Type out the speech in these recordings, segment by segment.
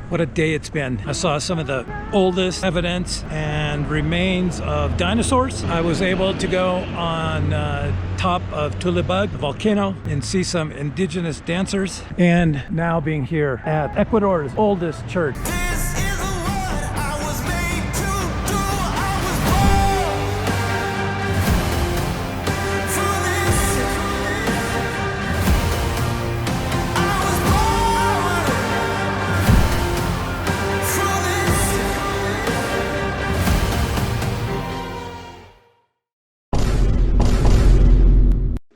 What a day it's been. I saw some of the oldest evidence and remains of dinosaurs. I was able to go on top of Tulibug, the volcano, and see some indigenous dancers. And now being here at Ecuador's oldest church.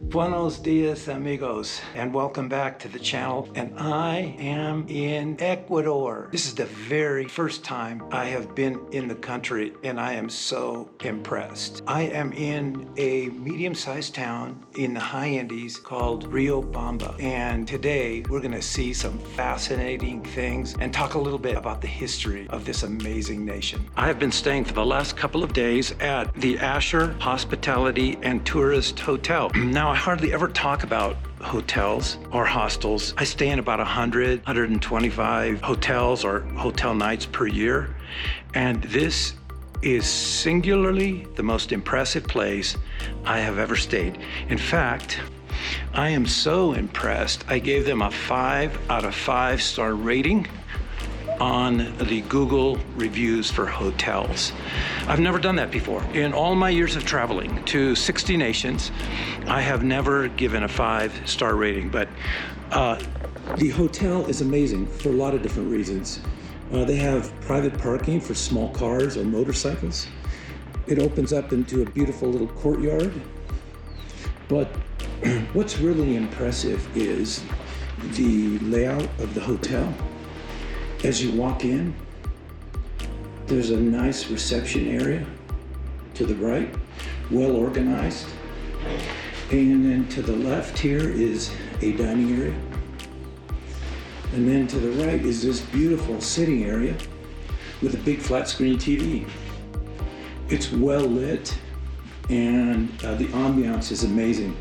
Buenos dias, amigos, and welcome back to the channel. And I am in Ecuador. This is the very first time I have been in the country, and I am so impressed. I am in a medium-sized town in the high Andes called Riobamba, and today we're gonna see some fascinating things and talk a little bit about the history of this amazing nation. I have been staying for the last couple of days at the Asher Hospitality and Tourist Hotel. Now, I hardly ever talk about hotels or hostels. I stay in about 125 hotels or hotel nights per year. And this is singularly the most impressive place I have ever stayed. In fact, I am so impressed, I gave them a 5 out of 5 star rating on the Google reviews for hotels. I've never done that before. In all my years of traveling to 60 nations, I have never given a 5-star rating, but the hotel is amazing for a lot of different reasons. They have private parking for small cars or motorcycles. It opens up into a beautiful little courtyard. But what's really impressive is the layout of the hotel. As you walk in, there's a nice reception area to the right, well organized. And then to the left here is a dining area. And then to the right is this beautiful sitting area with a big flat screen TV. It's well lit and the ambiance is amazing.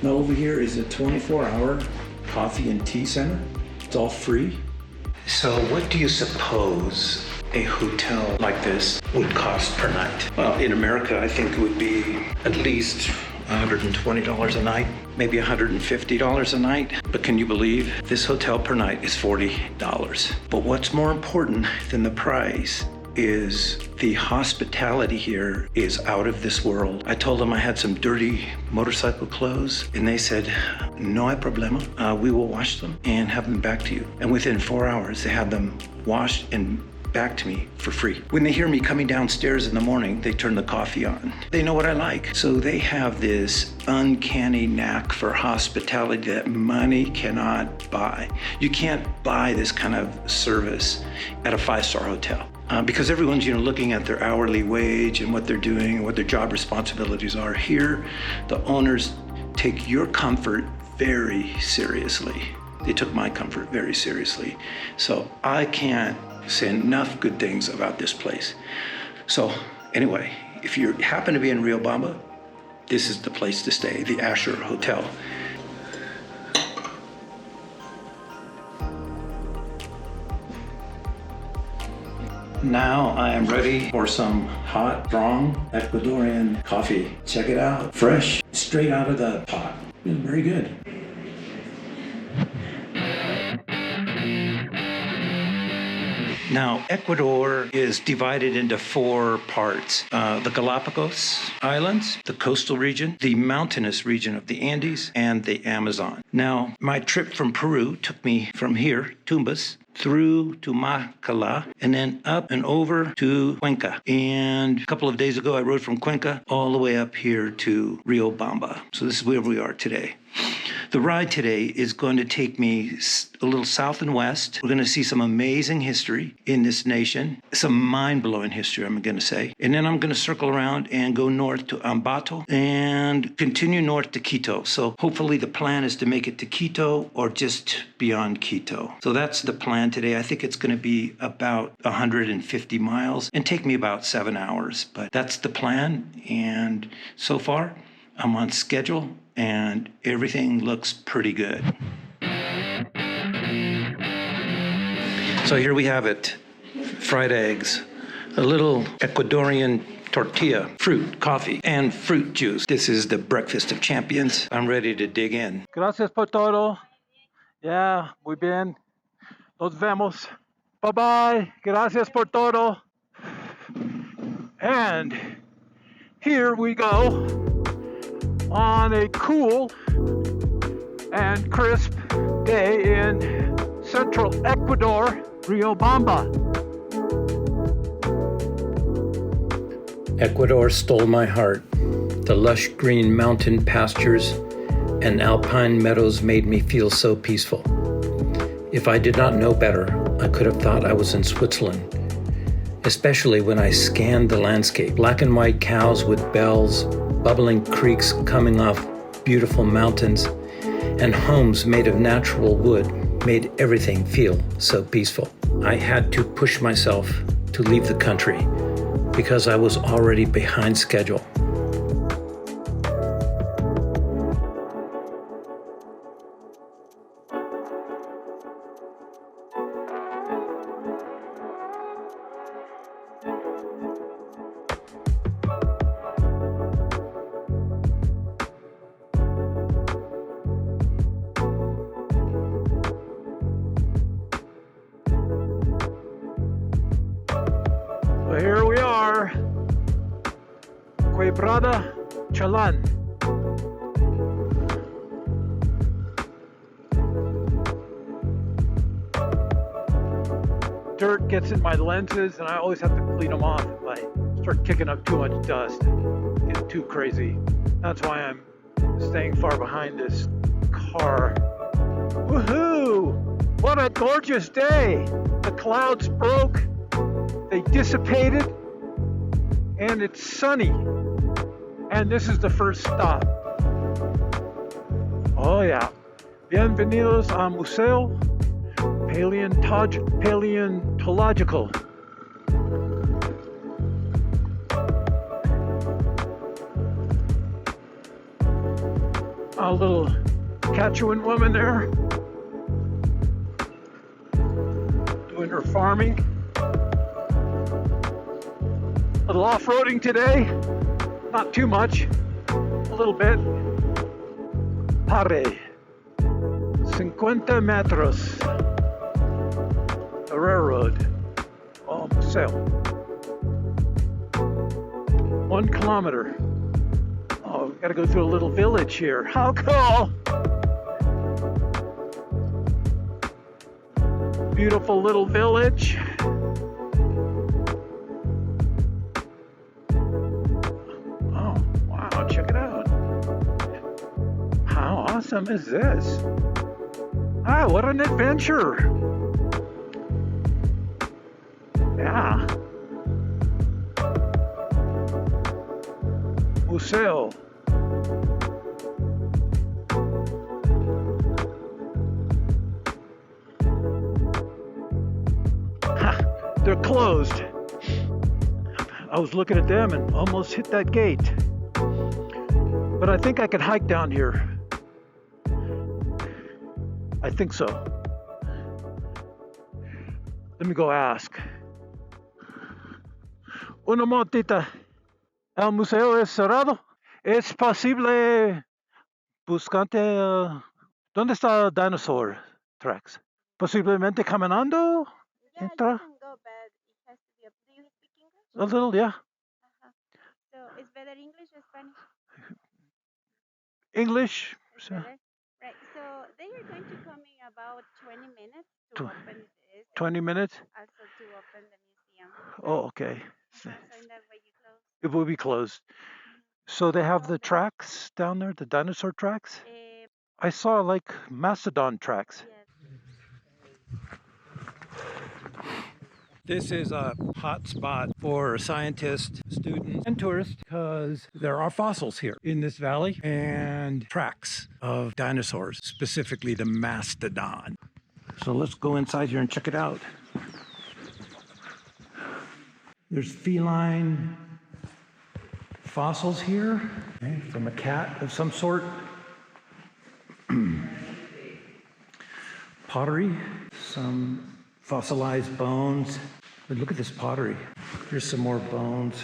Now over here is a 24-hour coffee and tea center. It's all free. So what do you suppose a hotel like this would cost per night? Well, in America, I think it would be at least $120 a night, maybe $150 a night. But can you believe this hotel per night is $40? But what's more important than the price is the hospitality here is out of this world. I told them I had some dirty motorcycle clothes, and they said, no hay problema, we will wash them and have them back to you. And within 4 hours, they had them washed and back to me for free. When they hear me coming downstairs in the morning, they turn the coffee on. They know what I like. So they have this uncanny knack for hospitality that money cannot buy. You can't buy this kind of service at a 5-star hotel. Because everyone's looking at their hourly wage and what they're doing and what their job responsibilities are. Here, the owners take your comfort very seriously. They took my comfort very seriously. So I can't say enough good things about this place. So anyway, if you happen to be in Riobamba, this is the place to stay, the Asher Hotel. Now I am ready for some hot, strong Ecuadorian coffee. Check it out, fresh, straight out of the pot. It's very good. Now, Ecuador is divided into 4 parts. The Galapagos Islands, the coastal region, the mountainous region of the Andes, and the Amazon. Now, my trip from Peru took me from here, Tumbes, through to McAllen, and then up and over to Cuenca. And a couple of days ago, I rode from Cuenca all the way up here to Riobamba. So this is where we are today. The ride today is going to take me a little south and west. We're going to see some amazing history in this nation, some mind-blowing history, I'm going to say. And then I'm going to circle around and go north to Ambato and continue north to Quito. So hopefully the plan is to make it to Quito or just beyond Quito. So that's the plan today. I think it's going to be about 150 miles and take me about 7 hours. But that's the plan. And so far, I'm on schedule and everything looks pretty good. So here we have it, fried eggs, a little Ecuadorian tortilla, fruit, coffee, and fruit juice. This is the breakfast of champions. I'm ready to dig in. Gracias por todo. Yeah, muy bien. Nos vemos. Bye-bye. Gracias por todo. And here we go on a cool and crisp day in central Ecuador, Riobamba. Ecuador stole my heart. The lush green mountain pastures and alpine meadows made me feel so peaceful. If I did not know better, I could have thought I was in Switzerland, especially when I scanned the landscape. Black and white cows with bells, bubbling creeks coming off beautiful mountains, and homes made of natural wood made everything feel so peaceful. I had to push myself to leave the country because I was already behind schedule. So here we are, Quebrada Chelan. Dirt gets in my lenses and I always have to clean them off if I start kicking up too much dust, get too crazy. That's why I'm staying far behind this car. Woohoo! What a gorgeous day! The clouds broke, they dissipated, and it's sunny. And this is the first stop. Oh yeah. Bienvenidos a Museo Paleontological. A little Quechuan woman there doing her farming. A little off-roading today, not too much, a little bit. Pare, 50 metros. The railroad. Oh, museo. 1 kilometer. Oh, we gotta go through a little village here. How cool! Beautiful little village. Oh, wow, check it out. How awesome is this? Ah, what an adventure! Yeah. Museo. Ha, they're closed. I was looking at them and almost hit that gate. But I think I can hike down here. I think so. Let me go ask. Una motita. El museo es cerrado. Es posible buscante. ¿Dónde está Dinosaur Tracks? Posiblemente caminando. Yeah, Entra. you can go, but it has to be do you speak English? A little, yeah. So it's better English or Spanish? English. It's better? Right. So they are going to come in about 20 minutes to Tw- open this. 20 minutes. Also to open the museum. Oh, okay. So in that way you close. It will be closed. So they have the tracks down there, the dinosaur tracks. I saw like Mastodon tracks. Yes. This is a hot spot for scientists, students, and tourists because there are fossils here in this valley and tracks of dinosaurs, specifically the Mastodon. So let's go inside here and check it out. There's feline fossils here, okay, from a cat of some sort. Pottery, some Fossilized bones. But look at this pottery. Here's some more bones.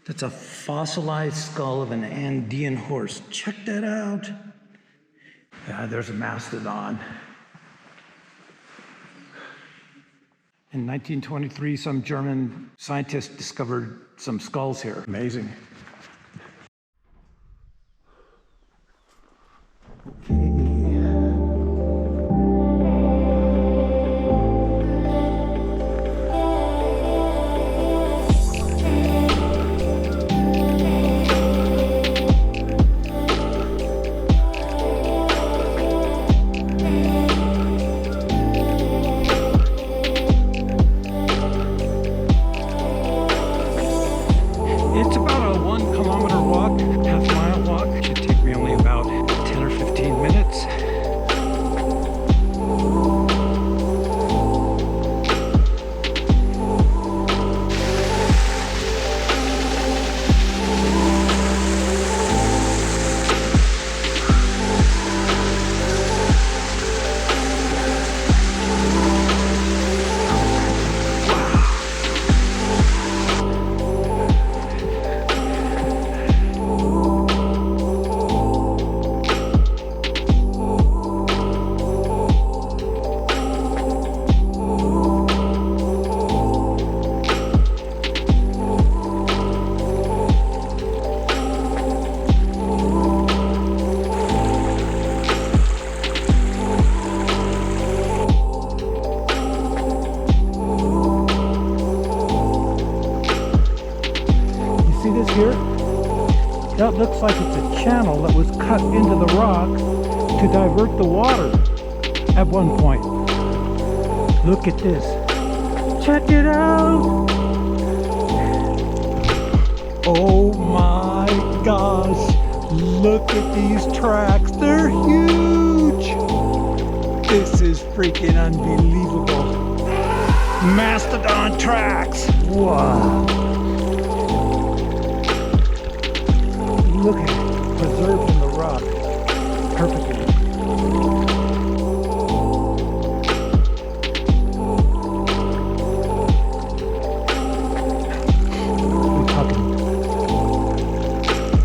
That's a fossilized skull of an Andean horse. Check that out. Yeah, there's a mastodon. In 1923, some German scientists discovered some skulls here. Amazing. It's about a 1 kilometer walk, half-mile walk. It should take me only about 10 or 15 minutes. See this here? That looks like it's a channel that was cut into the rock to divert the water at one point. Look at this. Check it out! Oh my gosh! Look at these tracks. They're huge! This is freaking unbelievable. Mastodon tracks! Wow! Look at it, preserved in the rock, perfectly. We're talking,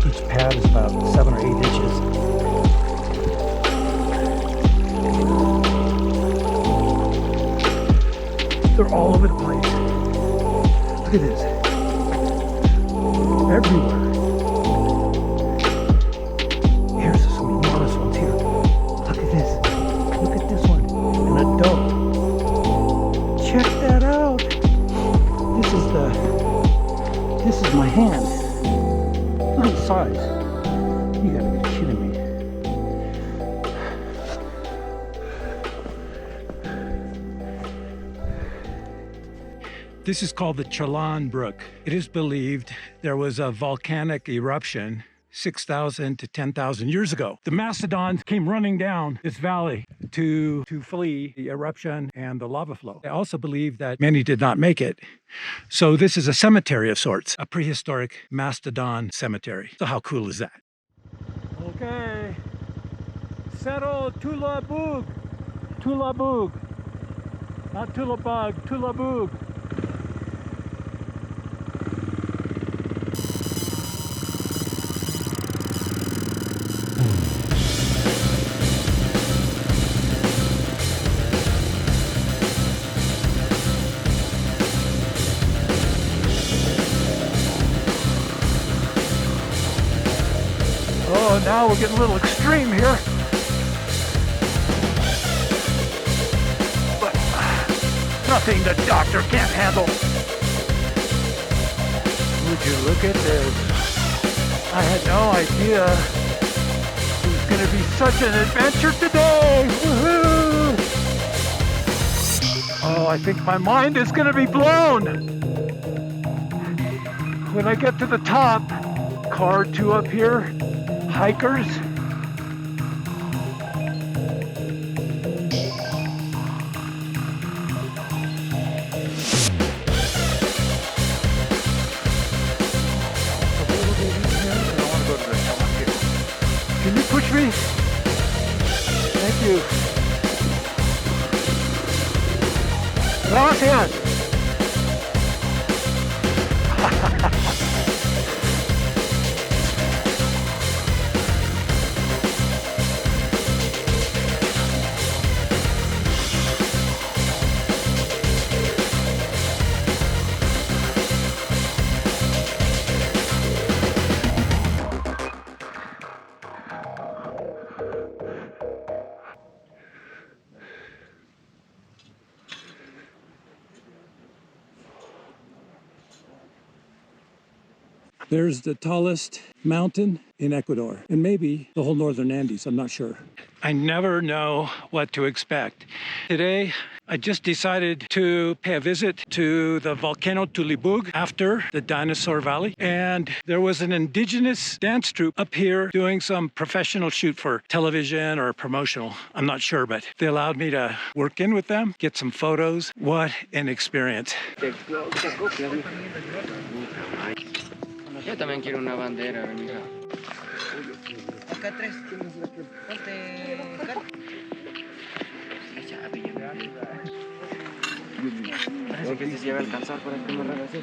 each pad is about 7 or 8 inches. They're all over the place. Look at this. Everywhere. This is my hand. Look at the size. You gotta be kidding me. This is called the Chelan Brook. It is believed there was a volcanic eruption 6,000 to 10,000 years ago. The mastodons came running down this valley to flee the eruption and the lava flow. They also believe that many did not make it. So this is a cemetery of sorts, a prehistoric mastodon cemetery. So how cool is that? Okay, Cerro Tulabug. Tulabug. Not Tulabug, Tulabug. Oh, now we're getting a little extreme here. But nothing the doctor can't handle. Would you look at this? I had no idea it was going to be such an adventure today. Woohoo! Oh, I think my mind is going to be blown. When I get to the top, car 2 up here. Hikers. Can you push me? Thank you. Gracias. There's the tallest mountain in Ecuador, and maybe the whole northern Andes, I'm not sure. I never know what to expect. Today, I just decided to pay a visit to the volcano Tulibug after the Dinosaur Valley. And there was an indigenous dance troupe up here doing some professional shoot for television or promotional. I'm not sure, but they allowed me to work in with them, get some photos. What an experience. Yo también quiero una bandera, mija. Acá tres tienes la que ponte cara. Sí, ya, parece que se va a alcanzar por aquí más raro así.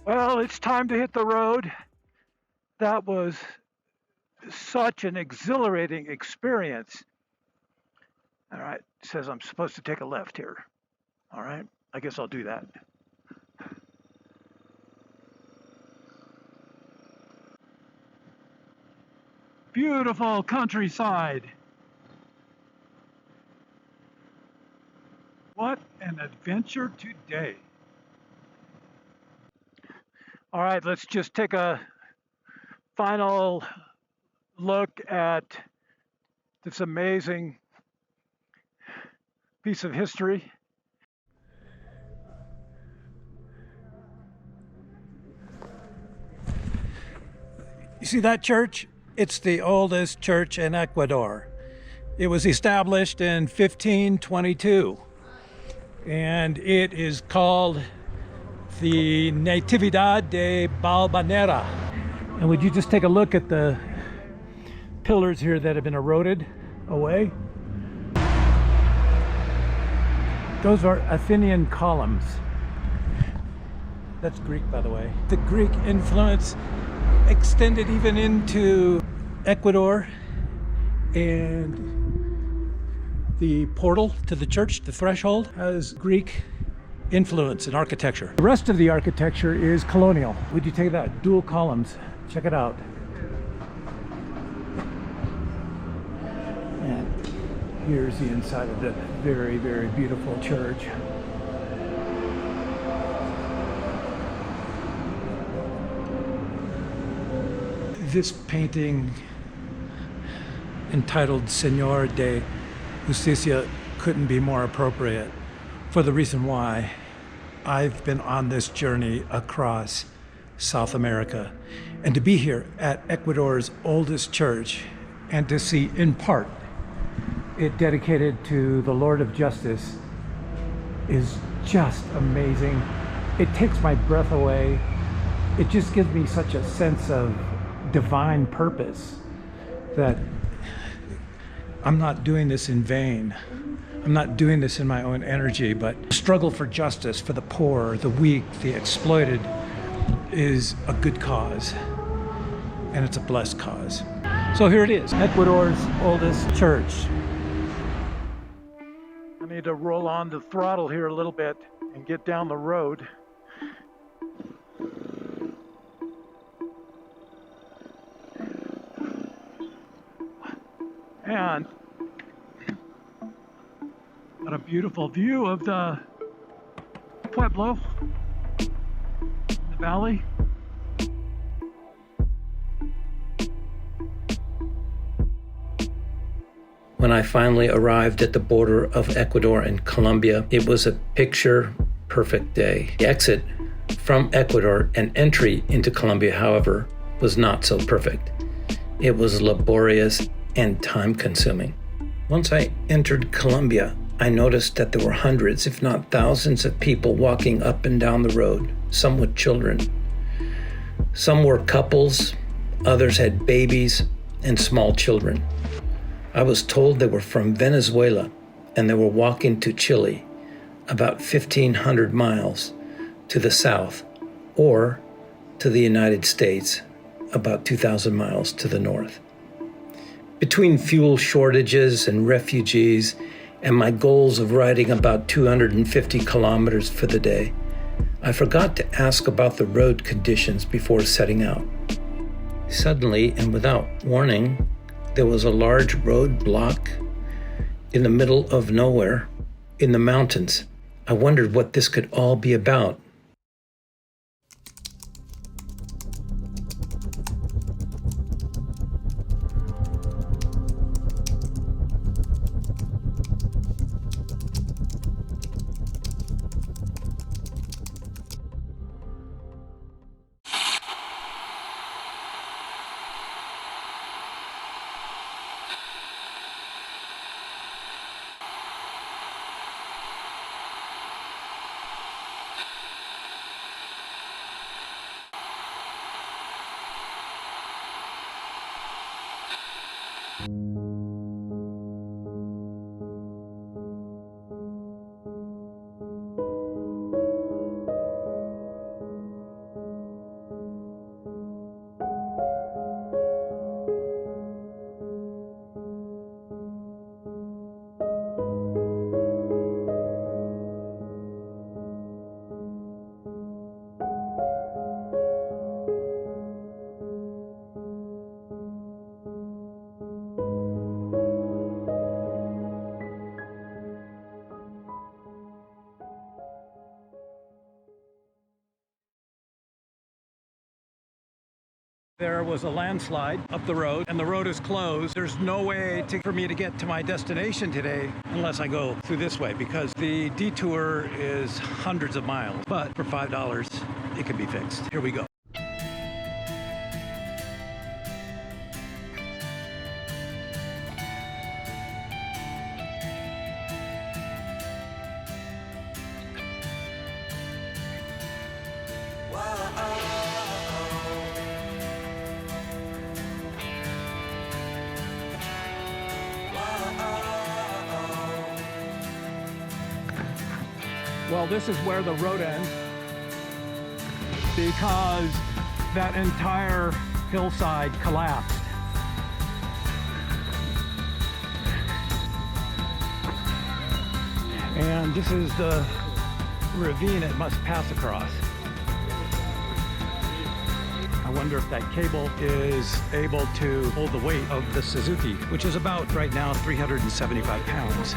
Well, it's time to hit the road. That was such an exhilarating experience. All right, it says I'm supposed to take a left here. All right, I guess I'll do that. Beautiful countryside. What an adventure today. All right, let's just take a final look at this amazing piece of history. You see that church? It's the oldest church in Ecuador. It was established in 1522, and it is called the Natividad de Balvanera. And would you just take a look at the pillars here that have been eroded away? Those are Athenian columns. That's Greek, by the way. The Greek influence extended even into Ecuador, and the portal to the church, the threshold, has Greek influence in architecture. The rest of the architecture is colonial. Would you take that? Dual columns. Check it out. And here's the inside of the very, very beautiful church. This painting, entitled Señor de Justicia, couldn't be more appropriate for the reason why I've been on this journey across South America. And to be here at Ecuador's oldest church and to see, in part, it dedicated to the Lord of Justice is just amazing. It takes my breath away. It just gives me such a sense of divine purpose that I'm not doing this in vain. I'm not doing this in my own energy, but struggle for justice for the poor, the weak, the exploited is a good cause, and it's a blessed cause. So here it is, Ecuador's oldest church. I need to roll on the throttle here a little bit and get down the road. And got a beautiful view of the Pueblo, the valley. When I finally arrived at the border of Ecuador and Colombia, it was a picture-perfect day. The exit from Ecuador and entry into Colombia, however, was not so perfect. It was laborious and time-consuming. Once I entered Colombia, I noticed that there were hundreds, if not thousands, of people walking up and down the road, some with children. Some were couples, others had babies and small children. I was told they were from Venezuela and they were walking to Chile, about 1,500 miles to the south, or to the United States, about 2,000 miles to the north. Between fuel shortages and refugees and my goals of riding about 250 kilometers for the day, I forgot to ask about the road conditions before setting out. Suddenly, and without warning, there was a large roadblock in the middle of nowhere in the mountains. I wondered what this could all be about. There was a landslide up the road and the road is closed. There's no way for me to get to my destination today unless I go through this way, because the detour is hundreds of miles. But for $5, it can be fixed. Here we go. Well, this is where the road ends, because that entire hillside collapsed. And this is the ravine it must pass across. I wonder if that cable is able to hold the weight of the Suzuki, which is about, right now, 375 pounds.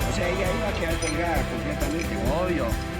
O sea, ella iba a quedar colgada completamente. Obvio.